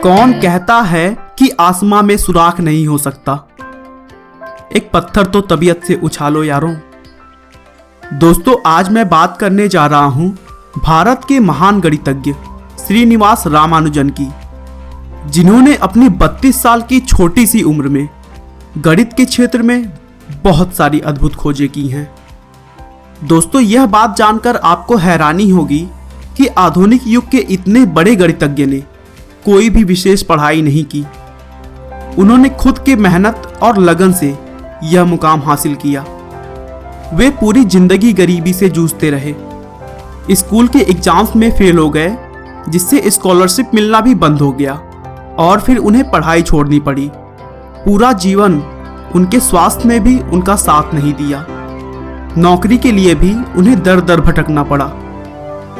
कौन कहता है कि आसमां में सुराख नहीं हो सकता। एक पत्थर तो तबीयत से उछालो यारों। दोस्तों, आज मैं बात करने जा रहा हूं भारत के महान गणितज्ञ श्रीनिवास रामानुजन की, जिन्होंने अपनी 32 साल की छोटी सी उम्र में गणित के क्षेत्र में बहुत सारी अद्भुत खोजें की हैं। दोस्तों, यह बात जानकर आपको हैरानी होगी कि आधुनिक युग के इतने बड़े गणितज्ञ ने कोई भी विशेष पढ़ाई नहीं की। उन्होंने खुद के मेहनत और लगन से यह मुकाम हासिल किया। वे पूरी जिंदगी गरीबी से जूझते रहे, स्कूल के एग्जाम्स में फेल हो गए, जिससे स्कॉलरशिप मिलना भी बंद हो गया और फिर उन्हें पढ़ाई छोड़नी पड़ी। पूरा जीवन उनके स्वास्थ्य में भी उनका साथ नहीं दिया। नौकरी के लिए भी उन्हें दर दर भटकना पड़ा,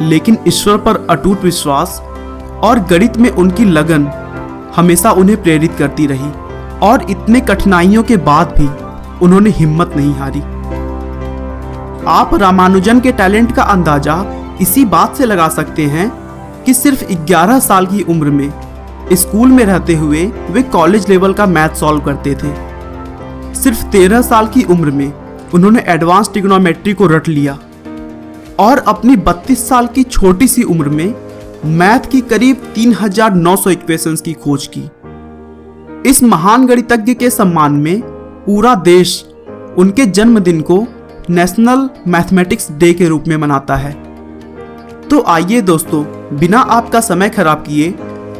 लेकिन ईश्वर पर अटूट विश्वास और गणित में उनकी लगन हमेशा उन्हें प्रेरित करती रही और इतने कठिनाइयों के बाद भी उन्होंने हिम्मत नहीं हारी। आप रामानुजन के टैलेंट का अंदाजा इसी बात से लगा सकते हैं कि सिर्फ 11 साल की उम्र में स्कूल में रहते हुए वे कॉलेज लेवल का मैथ सॉल्व करते थे। सिर्फ 13 साल की उम्र में उन्होंने एडवांस ट्रिग्नोमेट्री को रट लिया और अपनी 32 साल की छोटी सी उम्र में मैथ की करीब 3900 इक्वेशंस की खोज की। इस महान गणितज्ञ के सम्मान में पूरा देश उनके जन्मदिन को नेशनल मैथमेटिक्स डे के रूप में मनाता है। तो आइए दोस्तों, बिना आपका समय खराब किए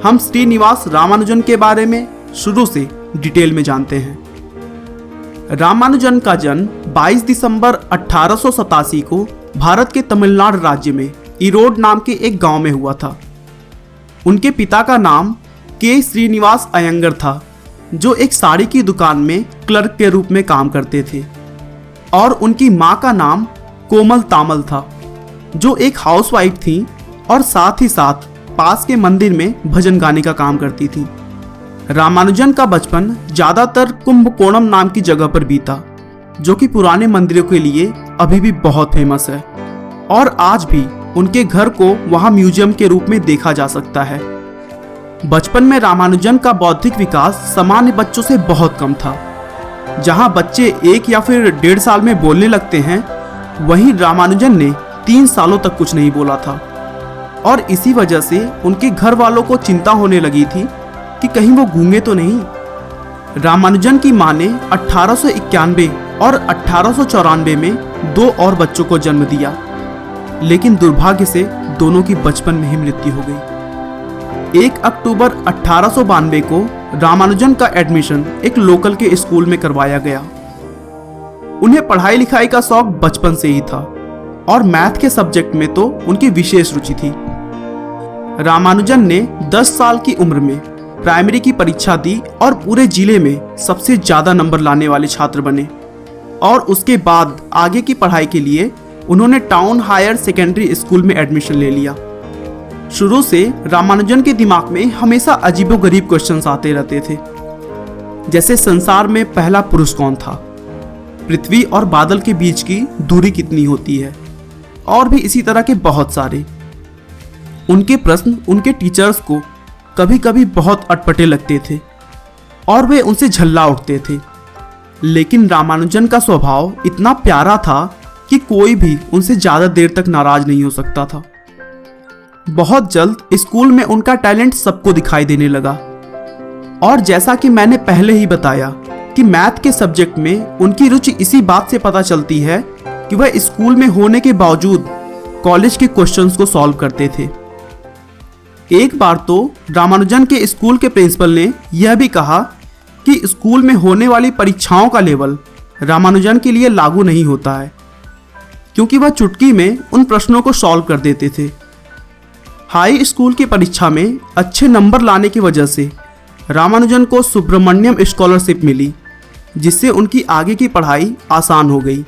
हम श्रीनिवास रामानुजन के बारे में शुरू से डिटेल में जानते हैं। रामानुजन का जन्म 22 दिसंबर 1887 को भारत के तमिलनाडु राज्य में ईरोड नाम के एक गांव में हुआ था। उनके पिता का नाम के श्रीनिवास अयंगर था, जो एक साड़ी की दुकान में क्लर्क के रूप में काम करते थे, और उनकी मां का नाम कोमल तामल था, जो एक हाउसवाइफ थी और साथ ही साथ पास के मंदिर में भजन गाने का काम करती थी। रामानुजन का बचपन ज्यादातर कुंभकोणम नाम की जगह पर बीता, जो कि पुराने मंदिरों के लिए अभी भी बहुत फेमस है और आज भी उनके घर को वहां म्यूजियम के रूप में देखा जा सकता है। बचपन में रामानुजन का बौद्धिक विकास सामान्य बच्चों से बहुत कम था। जहां बच्चे 1 या फिर 1.5 साल में बोलने लगते हैं, वहीं रामानुजन ने 3 सालों तक कुछ नहीं बोला था और इसी वजह से उनके घर वालों को चिंता होने लगी थी कि कहीं वो गूंगे तो नहीं। रामानुजन की मां ने 1891 और 1894 में 2 और बच्चों को जन्म दिया, लेकिन दुर्भाग्य से दोनों की बचपन में ही मृत्यु हो गई। 1 अक्टूबर 1892 को रामानुजन का एडमिशन एक लोकल के स्कूल में करवाया गया। उन्हें पढ़ाई लिखाई का शौक बचपन से ही था और मैथ के सब्जेक्ट में तो उनकी विशेष रुचि थी। रामानुजन ने 10 साल की उम्र में प्राइमरी की परीक्षा दी और पूरे जिले में सबसे ज्यादा नंबर लाने वाले छात्र बने, और उसके बाद आगे की पढ़ाई के लिए उन्होंने टाउन हायर सेकेंडरी स्कूल में एडमिशन ले लिया। शुरू से रामानुजन के दिमाग में हमेशा अजीबोगरीब क्वेश्चंस आते रहते थे, जैसे संसार में पहला पुरुष कौन था, पृथ्वी और बादल के बीच की दूरी कितनी होती है, और भी इसी तरह के बहुत सारे। उनके प्रश्न उनके टीचर्स को कभी कभी बहुत अटपटे लगते थे और वे उनसे झल्ला उठते थे, लेकिन रामानुजन का स्वभाव इतना प्यारा था कि कोई भी उनसे ज्यादा देर तक नाराज नहीं हो सकता था। बहुत जल्द स्कूल में उनका टैलेंट सबको दिखाई देने लगा, और जैसा कि मैंने पहले ही बताया कि मैथ के सब्जेक्ट में उनकी रुचि इसी बात से पता चलती है कि वह स्कूल में होने के बावजूद कॉलेज के क्वेश्चंस को सॉल्व करते थे। एक बार तो रामानुजन के स्कूल के प्रिंसिपल ने यह भी कहा कि स्कूल में होने वाली परीक्षाओं का लेवल रामानुजन के लिए लागू नहीं होता है, क्योंकि वह चुटकी में उन प्रश्नों को सॉल्व कर देते थे। हाई स्कूल की परीक्षा में अच्छे नंबर लाने की वजह से रामानुजन को सुब्रमण्यम स्कॉलरशिप मिली, जिससे उनकी आगे की पढ़ाई आसान हो गई।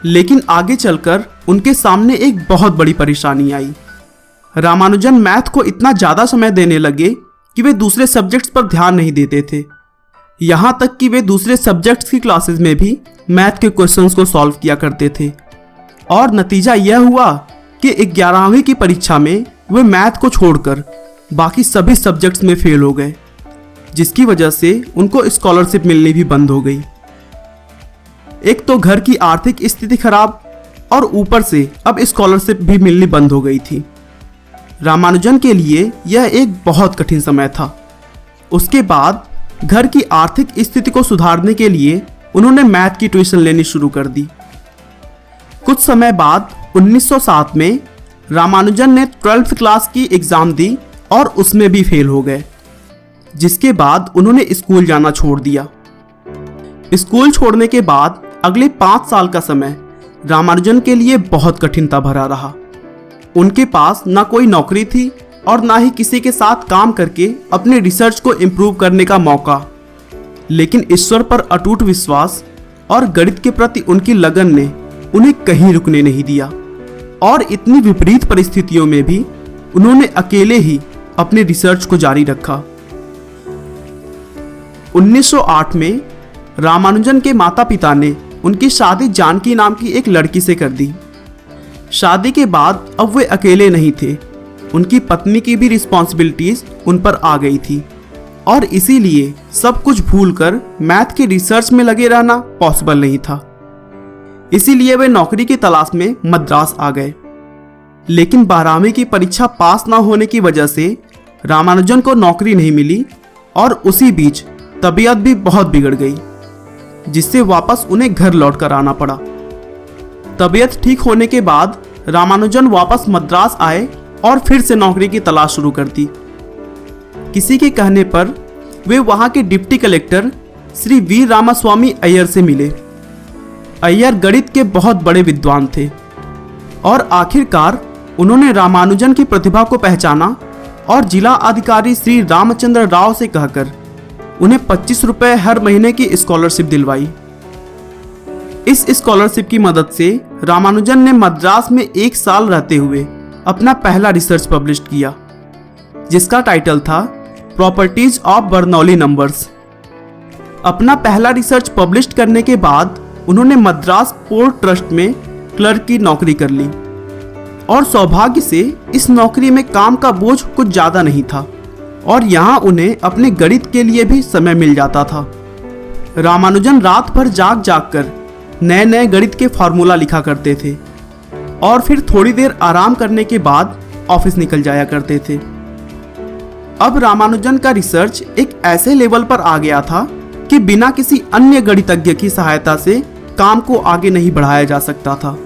लेकिन आगे चलकर उनके सामने एक बहुत बड़ी परेशानी आई। रामानुजन मैथ को इतना ज़्यादा समय देने लगे कि वे दूसरे सब्जेक्ट्स पर ध्यान नहीं देते थे। यहाँ तक कि वे दूसरे सब्जेक्ट्स की क्लासेस में भी मैथ के क्वेश्चंस को सॉल्व किया करते थे, और नतीजा यह हुआ कि 11वीं की परीक्षा में वे मैथ को छोड़कर बाकी सभी सब्जेक्ट्स में फेल हो गए, जिसकी वजह से उनको स्कॉलरशिप मिलनी भी बंद हो गई। एक तो घर की आर्थिक स्थिति खराब और ऊपर से अब स्कॉलरशिप भी मिलनी बंद हो गई थी। रामानुजन के लिए यह एक बहुत कठिन समय था। उसके बाद घर की आर्थिक स्थिति को सुधारने के लिए उन्होंने मैथ की ट्यूशन लेनी शुरू कर दी। कुछ समय बाद 1907 में रामानुजन ने 12th क्लास की एग्ज़ाम दी और उसमें भी फेल हो गए, जिसके बाद उन्होंने स्कूल जाना छोड़ दिया। स्कूल छोड़ने के बाद अगले 5 साल का समय रामानुजन के लिए बहुत कठिनता भरा रहा। उनके पास ना कोई नौकरी थी और ना ही किसी के साथ काम करके अपने रिसर्च को इम्प्रूव करने का मौका, लेकिन ईश्वर पर अटूट विश्वास और गणित के प्रति उनकी लगन ने उन्हें कहीं रुकने नहीं दिया और इतनी विपरीत परिस्थितियों में भी उन्होंने अकेले ही अपने रिसर्च को जारी रखा। 1908 में रामानुजन के माता पिता ने उनकी शादी जानकी नाम की एक लड़की से कर दी। शादी के बाद अब वे अकेले नहीं थे, उनकी पत्नी की भी रिस्पॉन्सिबिलिटीज उन पर आ गई थी और इसीलिए सब कुछ भूलकर मैथ के रिसर्च में लगे रहना पॉसिबल नहीं था। इसीलिए वे नौकरी की तलाश में मद्रास आ गए, लेकिन 12वीं की परीक्षा पास ना होने की वजह से रामानुजन को नौकरी नहीं मिली और उसी बीच तबीयत भी बहुत बिगड़ गई, जिससे वापस उन्हें घर लौट कर आना पड़ा। तबीयत ठीक होने के बाद रामानुजन वापस मद्रास आए और फिर से नौकरी की तलाश शुरू कर दी। किसी के कहने पर वे वहां के deputy collector Shri V Ramaswamy Iyer से मिले। अय्यर गणित के बहुत बड़े विद्वान थे और आखिरकार उन्होंने रामानुजन की प्रतिभा को पहचाना और जिला अधिकारी श्री रामचंद्र राव से कहकर उन्हें 25 रुपए हर महीने की स्कॉलरशिप दिलवाई। इस स्कॉलरशिप की मदद से रामानुजन ने मद्रास में 1 साल रहते हुए अपना पहला रिसर्च पब्लिश किया, जिसका टाइटल था प्रॉपर्टीज ऑफ बर्नौली नंबर्स। अपना पहला रिसर्च पब्लिश करने के बाद उन्होंने मद्रास पोर्ट ट्रस्ट में क्लर्क की नौकरी कर ली और सौभाग्य से इस नौकरी में काम का बोझ कुछ ज़्यादा नहीं था और यहाँ उन्हें अपने गणित के लिए भी समय मिल जाता था। रामानुजन रात भर जाग जाग कर नए नए गणित के फार्मूला लिखा करते थे और फिर थोड़ी देर आराम करने के बाद ऑफिस निकल जाया करते थे। अब रामानुजन का रिसर्च एक ऐसे लेवल पर आ गया था कि बिना किसी अन्य गणितज्ञ की सहायता से काम को आगे नहीं बढ़ाया जा सकता था।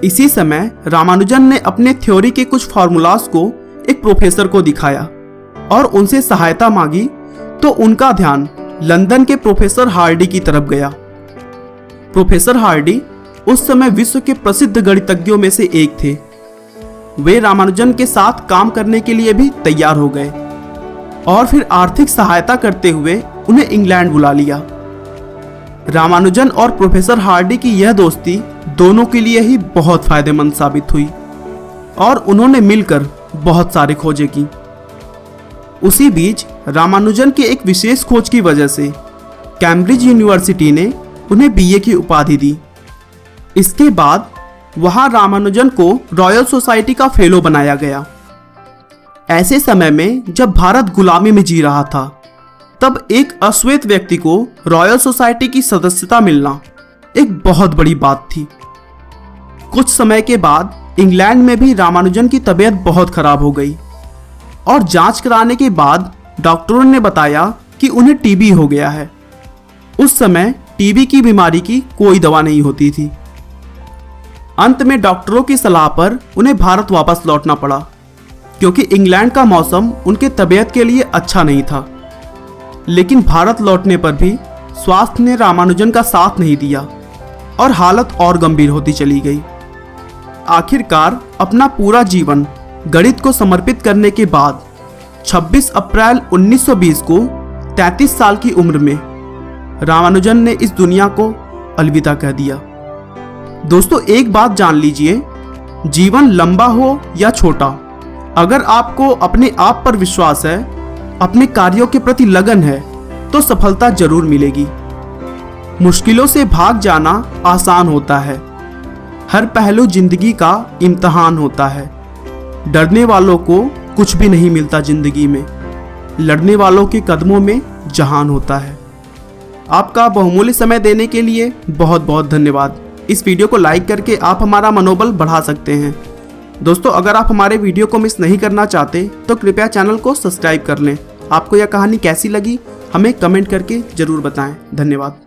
इसी समय रामानुजन ने अपने थ्योरी के कुछ फार्मूलास को एक प्रोफेसर को दिखाया और उनसे सहायता मांगी, तो उनका ध्यान लंदन के प्रोफेसर हार्डी की तरफ गया। प्रोफेसर हार्डी उस समय विश्व के प्रसिद्ध गणितज्ञों में से एक थे। वे रामानुजन के साथ काम करने के लिए भी तैयार हो गए और फिर आर्थिक सहायता करते हुए उन्हें इंग्लैंड बुला लिया। रामानुजन और प्रोफेसर हार्डी की यह दोस्ती दोनों के लिए ही बहुत फायदेमंद साबित हुई और उन्होंने मिलकर बहुत सारे खोजें की। उसी बीच रामानुजन के एक विशेष खोज की वजह से कैम्ब्रिज यूनिवर्सिटी ने उन्हें बीए की उपाधि दी। इसके बाद वहां रामानुजन को रॉयल सोसाइटी का फेलो बनाया गया। ऐसे समय में जब भारत गुलामी में जी रहा था, तब एक अश्वेत व्यक्ति को रॉयल सोसाइटी की सदस्यता मिलना एक बहुत बड़ी बात थी। कुछ समय के बाद इंग्लैंड में भी रामानुजन की तबीयत बहुत खराब हो गई और जांच कराने के बाद डॉक्टरों ने बताया कि उन्हें टीबी हो गया है। उस समय टीबी की बीमारी की कोई दवा नहीं होती थी। अंत में डॉक्टरों की सलाह पर उन्हें भारत वापस लौटना पड़ा, क्योंकि इंग्लैंड का मौसम उनके तबीयत के लिए अच्छा नहीं था। लेकिन भारत लौटने पर भी स्वास्थ्य ने रामानुजन का साथ नहीं दिया और हालत और गंभीर होती चली गई। आखिरकार अपना पूरा जीवन गणित को समर्पित करने के बाद 26 अप्रैल 1920 को 33 साल की उम्र में रामानुजन ने इस दुनिया को अलविदा कह दिया। दोस्तों, एक बात जान लीजिए, जीवन लंबा हो या छोटा, अगर आपको अपने आप पर विश्वास है, अपने कार्यों के प्रति लगन है, तो सफलता जरूर मिलेगी। मुश्किलों से भाग जाना आसान होता है। हर पहलू जिंदगी का इम्तिहान होता है। डरने वालों को कुछ भी नहीं मिलता जिंदगी में, लड़ने वालों के कदमों में जहान होता है। आपका बहुमूल्य समय देने के लिए बहुत बहुत धन्यवाद। इस वीडियो को लाइक करके आप हमारा मनोबल बढ़ा सकते हैं। दोस्तों, अगर आप हमारे वीडियो को मिस नहीं करना चाहते तो कृपया चैनल को सब्सक्राइब कर लें। आपको यह कहानी कैसी लगी हमें कमेंट करके ज़रूर बताएं। धन्यवाद।